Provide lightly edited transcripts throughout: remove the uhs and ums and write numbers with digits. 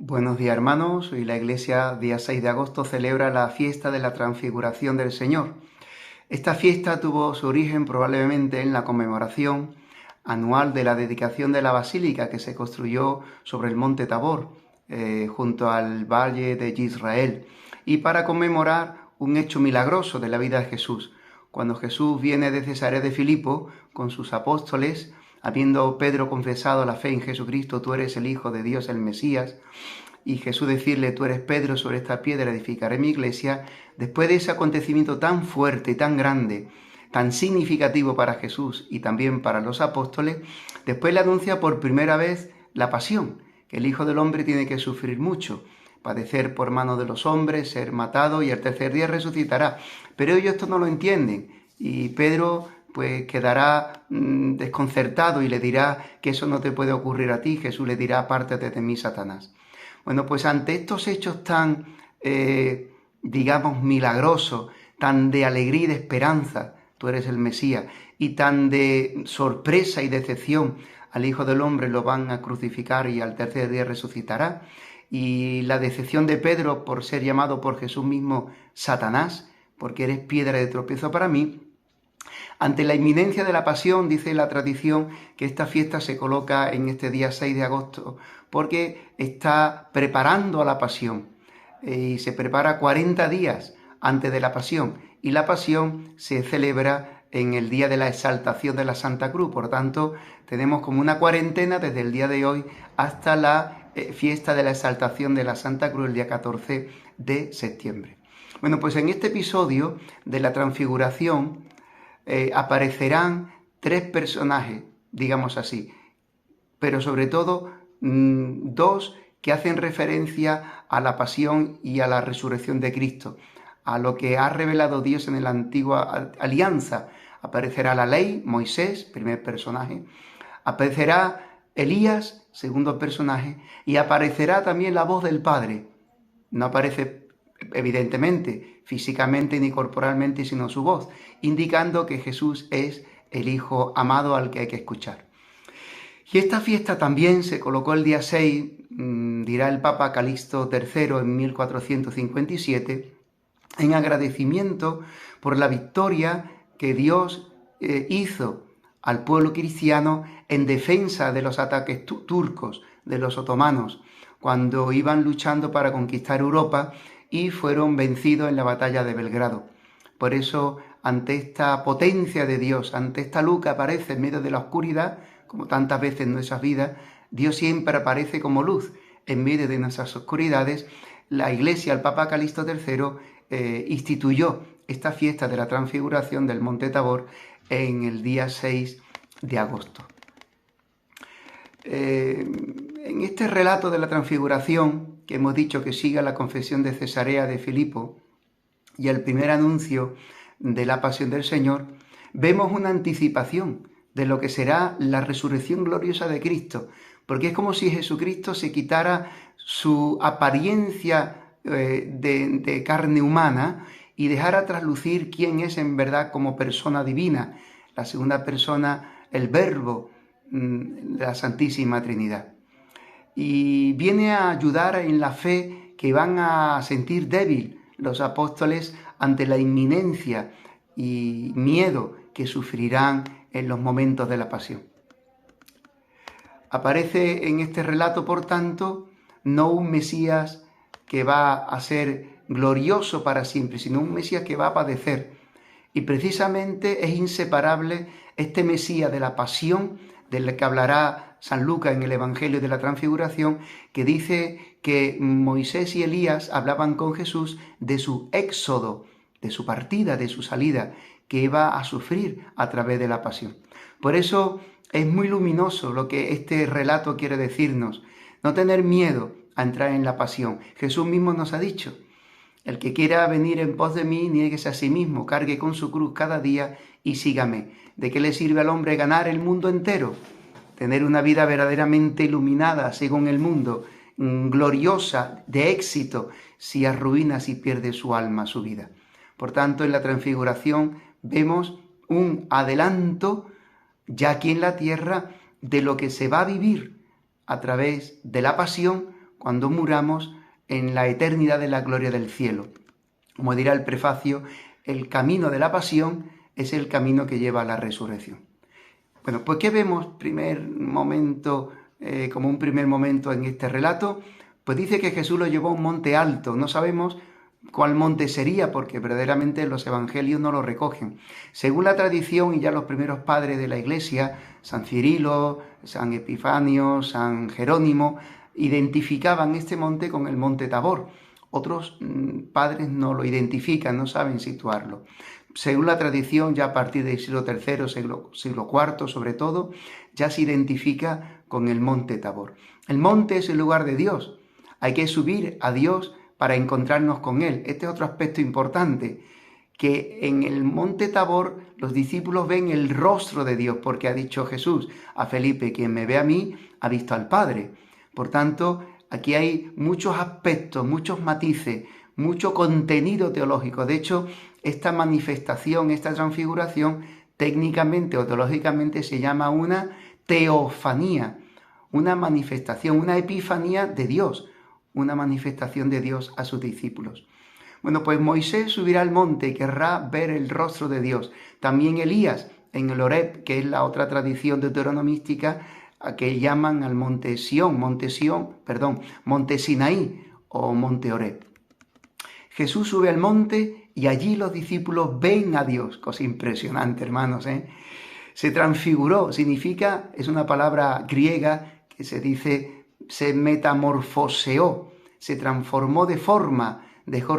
Buenos días, hermanos. Hoy la Iglesia, día 6 de agosto, celebra la fiesta de la Transfiguración del Señor. Esta fiesta tuvo su origen probablemente en la conmemoración anual de la dedicación de la basílica que se construyó sobre el monte Tabor, junto al valle de Israel, y para conmemorar un hecho milagroso de la vida de Jesús. Cuando Jesús viene de Cesarea de Filipo con sus apóstoles, habiendo Pedro confesado la fe en Jesucristo, tú eres el Hijo de Dios, el Mesías, y Jesús decirle, tú eres Pedro, sobre esta piedra edificaré mi iglesia. Después de ese acontecimiento tan fuerte, tan grande, tan significativo para Jesús y también para los apóstoles, después le anuncia por primera vez la pasión, que el Hijo del Hombre tiene que sufrir mucho, padecer por mano de los hombres, ser matado y al tercer día resucitará. Pero ellos esto no lo entienden y Pedro pues quedará desconcertado y le dirá que eso no te puede ocurrir a ti. Jesús le dirá, apártate de mí, Satanás. Bueno, pues ante estos hechos tan, digamos, milagrosos, tan de alegría y de esperanza, tú eres el Mesías, y tan de sorpresa y decepción, al Hijo del Hombre lo van a crucificar y al tercer día resucitará, y la decepción de Pedro por ser llamado por Jesús mismo Satanás, porque eres piedra de tropiezo para mí. Ante la inminencia de la pasión, dice la tradición que esta fiesta se coloca en este día 6 de agosto porque está preparando a la pasión y se prepara 40 días antes de la pasión, y la pasión se celebra en el día de la exaltación de la Santa Cruz. Por tanto, tenemos como una cuarentena desde el día de hoy hasta la fiesta de la exaltación de la Santa Cruz el día 14 de septiembre. Bueno, pues en este episodio de la Transfiguración aparecerán tres personajes, digamos así, pero sobre todo dos que hacen referencia a la pasión y a la resurrección de Cristo, a lo que ha revelado Dios en la antigua alianza. Aparecerá la ley, Moisés, primer personaje, aparecerá Elías, segundo personaje, y aparecerá también la voz del Padre. No aparece evidentemente físicamente ni corporalmente, sino su voz, indicando que Jesús es el Hijo amado al que hay que escuchar. Y esta fiesta también se colocó el día 6, dirá el Papa Calixto III en 1457, en agradecimiento por la victoria que Dios hizo al pueblo cristiano en defensa de los ataques turcos, de los otomanos, cuando iban luchando para conquistar Europa y fueron vencidos en la batalla de Belgrado. Por eso, ante esta potencia de Dios, ante esta luz que aparece en medio de la oscuridad, como tantas veces en nuestras vidas, Dios siempre aparece como luz en medio de nuestras oscuridades. La Iglesia, el Papa Calixto III, instituyó esta fiesta de la Transfiguración del Monte Tabor en el día 6 de agosto. En este relato de la Transfiguración, que hemos dicho que sigue la confesión de Cesarea de Filipo y el primer anuncio de la pasión del Señor, vemos una anticipación de lo que será la resurrección gloriosa de Cristo, porque es como si Jesucristo se quitara su apariencia de carne humana y dejara traslucir quién es en verdad como persona divina, la segunda persona, el Verbo, la Santísima Trinidad. Y viene a ayudar en la fe que van a sentir débil los apóstoles ante la inminencia y miedo que sufrirán en los momentos de la pasión. Aparece en este relato, por tanto, no un Mesías que va a ser glorioso para siempre, sino un Mesías que va a padecer. Y precisamente es inseparable este Mesías de la pasión, del que hablará San Lucas en el Evangelio de la Transfiguración, que dice que Moisés y Elías hablaban con Jesús de su éxodo, de su partida, de su salida, que iba a sufrir a través de la pasión. Por eso es muy luminoso lo que este relato quiere decirnos. No tener miedo a entrar en la pasión. Jesús mismo nos ha dicho, el que quiera venir en pos de mí, niéguese a sí mismo, cargue con su cruz cada día y sígame. ¿De qué le sirve al hombre ganar el mundo entero? Tener una vida verdaderamente iluminada según el mundo, gloriosa, de éxito, si arruina, si pierde su alma, su vida. Por tanto, en la Transfiguración vemos un adelanto ya aquí en la tierra de lo que se va a vivir a través de la pasión cuando muramos, en la eternidad de la gloria del cielo. Como dirá el prefacio, el camino de la pasión es el camino que lleva a la resurrección. Bueno, pues ¿qué vemos como un primer momento en este relato? Pues dice que Jesús lo llevó a un monte alto. No sabemos cuál monte sería, porque verdaderamente los evangelios no lo recogen. Según la tradición y ya los primeros padres de la Iglesia, San Cirilo, San Epifanio, San Jerónimo, identificaban este monte con el monte Tabor. Otros padres no lo identifican, no saben situarlo. Según la tradición, ya a partir del siglo III, siglo IV sobre todo, ya se identifica con el monte Tabor. El monte es el lugar de Dios. Hay que subir a Dios para encontrarnos con Él. Este es otro aspecto importante, que en el monte Tabor los discípulos ven el rostro de Dios, porque ha dicho Jesús a Felipe, quien me ve a mí, ha visto al Padre. Por tanto, aquí hay muchos aspectos, muchos matices, mucho contenido teológico. De hecho, esta manifestación, esta transfiguración, técnicamente o teológicamente se llama una teofanía, una manifestación, una epifanía de Dios, una manifestación de Dios a sus discípulos. Bueno, pues Moisés subirá al monte y querrá ver el rostro de Dios. También Elías en el Horeb, que es la otra tradición deuteronomística, a que llaman al monte Sinaí o monte Horeb. Jesús sube al monte y allí los discípulos ven a Dios. Cosa impresionante, hermanos, Se transfiguró, es una palabra griega que se dice, se metamorfoseó, se transformó de forma, dejó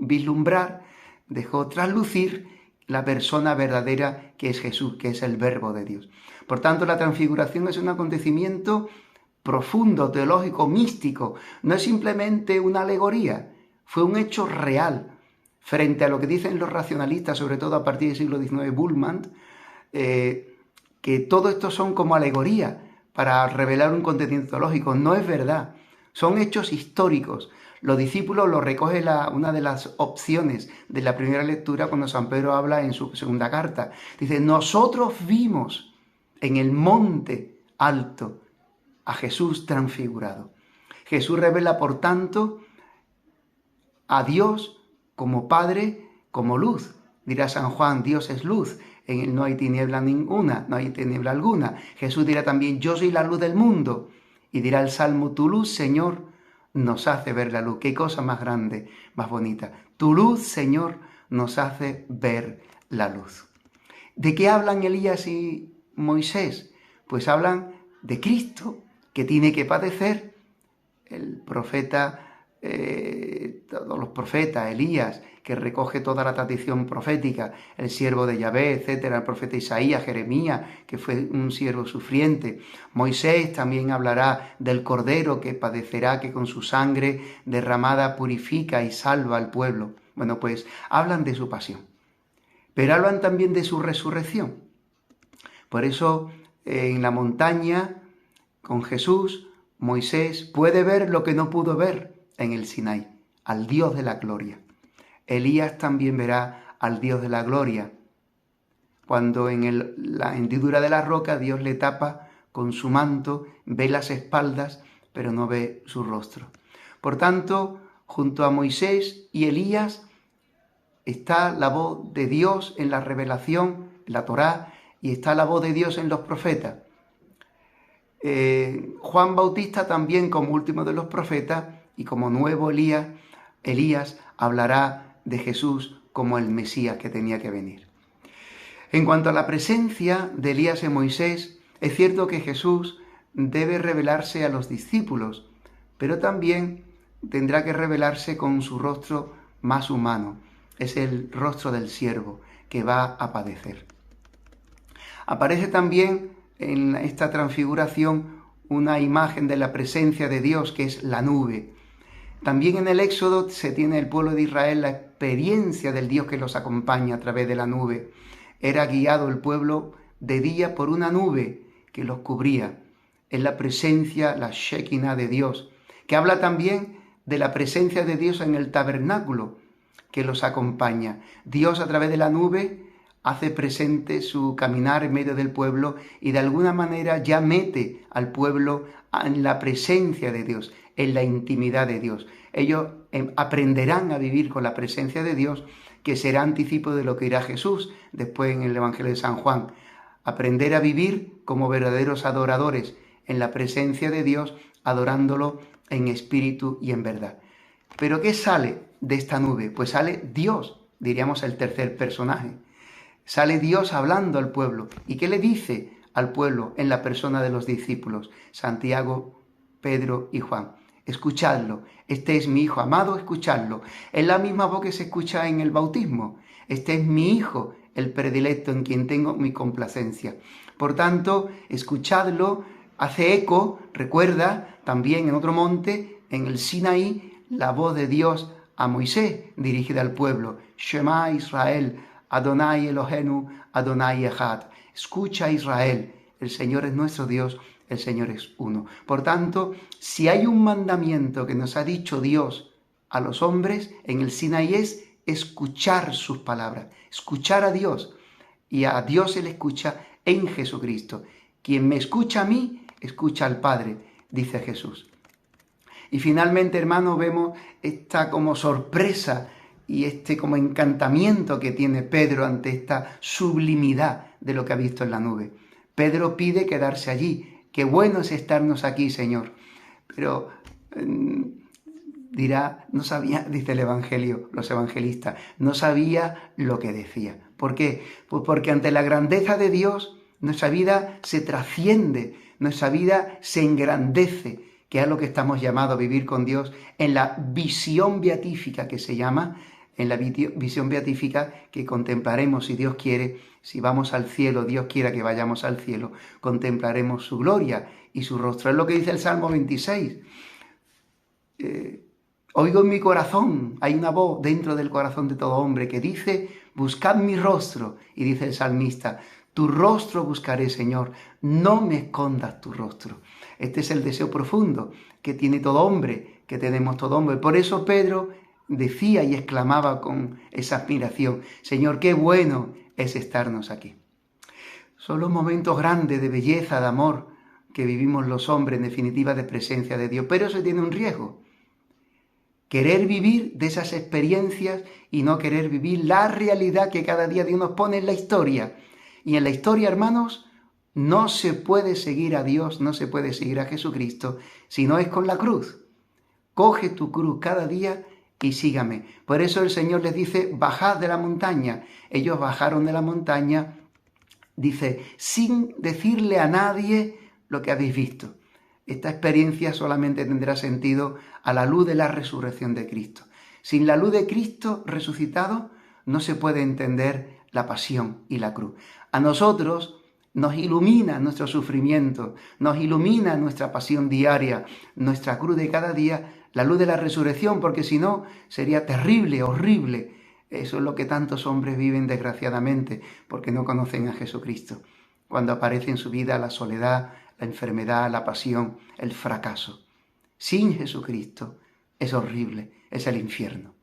vislumbrar, dejó traslucir la persona verdadera que es Jesús, que es el Verbo de Dios. Por tanto, la transfiguración es un acontecimiento profundo, teológico, místico. No es simplemente una alegoría, fue un hecho real. Frente a lo que dicen los racionalistas, sobre todo a partir del siglo XIX, Bultmann, que todo esto son como alegoría para revelar un contenido teológico. No es verdad, son hechos históricos. Los discípulos lo recoge una de las opciones de la primera lectura cuando San Pedro habla en su segunda carta. Dice, nosotros vimos en el monte alto a Jesús transfigurado. Jesús revela, por tanto, a Dios como Padre, como luz. Dirá San Juan, Dios es luz, en Él no hay tiniebla ninguna, no hay tiniebla alguna. Jesús dirá también, yo soy la luz del mundo. Y dirá el Salmo, tu luz, Señor, nos hace ver la luz. Qué cosa más grande, más bonita. Tu luz, Señor, nos hace ver la luz. ¿De qué hablan Elías y Moisés? Pues hablan de Cristo, que tiene que padecer. El profeta, todos los profetas, Elías, que recoge toda la tradición profética, el siervo de Yahvé, etcétera, el profeta Isaías, Jeremías, que fue un siervo sufriente. Moisés también hablará del Cordero que padecerá, que con su sangre derramada purifica y salva al pueblo. Bueno, pues hablan de su pasión, pero hablan también de su resurrección. Por eso, en la montaña, con Jesús, Moisés puede ver lo que no pudo ver en el Sinaí, al Dios de la gloria. Elías también verá al Dios de la gloria, cuando en la hendidura de la roca Dios le tapa con su manto, ve las espaldas, pero no ve su rostro. Por tanto, junto a Moisés y Elías está la voz de Dios en la revelación, en la Torá, y está la voz de Dios en los profetas. Juan Bautista también, como último de los profetas y como nuevo Elías hablará de Jesús como el Mesías que tenía que venir. En cuanto a la presencia de Elías y Moisés, es cierto que Jesús debe revelarse a los discípulos, pero también tendrá que revelarse con su rostro más humano. Es el rostro del siervo que va a padecer. Aparece también en esta transfiguración una imagen de la presencia de Dios, que es la nube. También en el Éxodo se tiene el pueblo de Israel la experiencia del Dios que los acompaña a través de la nube. Era guiado el pueblo de día por una nube que los cubría. Es la presencia, la Shekinah de Dios, que habla también de la presencia de Dios en el tabernáculo que los acompaña. Dios a través de la nube hace presente su caminar en medio del pueblo y de alguna manera ya mete al pueblo en la presencia de Dios, en la intimidad de Dios. Ellos aprenderán a vivir con la presencia de Dios, que será anticipo de lo que irá Jesús después en el Evangelio de San Juan. Aprender a vivir como verdaderos adoradores en la presencia de Dios, adorándolo en espíritu y en verdad. ¿Pero qué sale de esta nube? Pues sale Dios, diríamos el tercer personaje. Sale Dios hablando al pueblo. ¿Y qué le dice al pueblo en la persona de los discípulos? Santiago, Pedro y Juan. Escuchadlo. Este es mi Hijo amado, escuchadlo. Es la misma voz que se escucha en el bautismo. Este es mi Hijo, el predilecto, en quien tengo mi complacencia. Por tanto, escuchadlo, hace eco, recuerda también en otro monte, en el Sinaí, la voz de Dios a Moisés dirigida al pueblo. Shema Israel, Adonai Elohenu, Adonai Echad. Escucha Israel, el Señor es nuestro Dios, el Señor es uno. Por tanto, si hay un mandamiento que nos ha dicho Dios a los hombres en el Sinaí es escuchar sus palabras, escuchar a Dios. Y a Dios se le escucha en Jesucristo. Quien me escucha a mí, escucha al Padre, dice Jesús. Y finalmente, hermanos, vemos esta como sorpresa y este como encantamiento que tiene Pedro ante esta sublimidad de lo que ha visto en la nube. Pedro pide quedarse allí. Qué bueno es estarnos aquí, Señor. Pero dirá, no sabía, dice el Evangelio, los evangelistas, no sabía lo que decía. ¿Por qué? Pues porque ante la grandeza de Dios, nuestra vida se trasciende, nuestra vida se engrandece, que es lo que estamos llamados a vivir con Dios en la visión beatífica que se llama, en la visión beatífica que contemplaremos, si Dios quiere, si vamos al cielo, Dios quiera que vayamos al cielo, contemplaremos su gloria y su rostro. Es lo que dice el Salmo 26. Oigo en mi corazón, hay una voz dentro del corazón de todo hombre que dice, buscad mi rostro. Y dice el salmista, tu rostro buscaré, Señor, no me escondas tu rostro. Este es el deseo profundo que tiene todo hombre, que tenemos todo hombre. Por eso Pedro decía y exclamaba con esa admiración, Señor, qué bueno es estarnos aquí. Son los momentos grandes de belleza, de amor que vivimos los hombres, en definitiva de presencia de Dios, pero eso tiene un riesgo. Querer vivir de esas experiencias y no querer vivir la realidad que cada día Dios nos pone en la historia. Y en la historia, hermanos, no se puede seguir a Dios, no se puede seguir a Jesucristo, si no es con la cruz. Coge tu cruz cada día y sígame. Por eso el Señor les dice, bajad de la montaña. Ellos bajaron de la montaña, dice, sin decirle a nadie lo que habéis visto. Esta experiencia solamente tendrá sentido a la luz de la resurrección de Cristo. Sin la luz de Cristo resucitado no se puede entender la pasión y la cruz. A nosotros nos ilumina nuestro sufrimiento, nos ilumina nuestra pasión diaria, nuestra cruz de cada día, la luz de la resurrección, porque si no sería terrible, horrible. Eso es lo que tantos hombres viven desgraciadamente, porque no conocen a Jesucristo. Cuando aparece en su vida la soledad, la enfermedad, la pasión, el fracaso. Sin Jesucristo es horrible, es el infierno.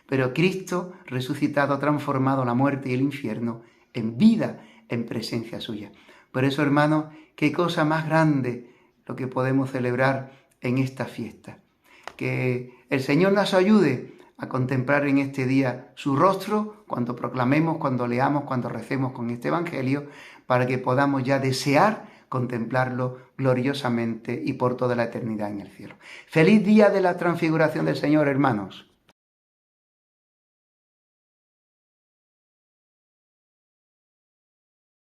Pero Cristo, resucitado, ha transformado la muerte y el infierno en vida, en presencia suya. Por eso, hermanos, qué cosa más grande lo que podemos celebrar en esta fiesta. Que el Señor nos ayude a contemplar en este día su rostro, cuando proclamemos, cuando leamos, cuando recemos con este Evangelio, para que podamos ya desear contemplarlo gloriosamente y por toda la eternidad en el cielo. ¡Feliz día de la transfiguración del Señor, hermanos!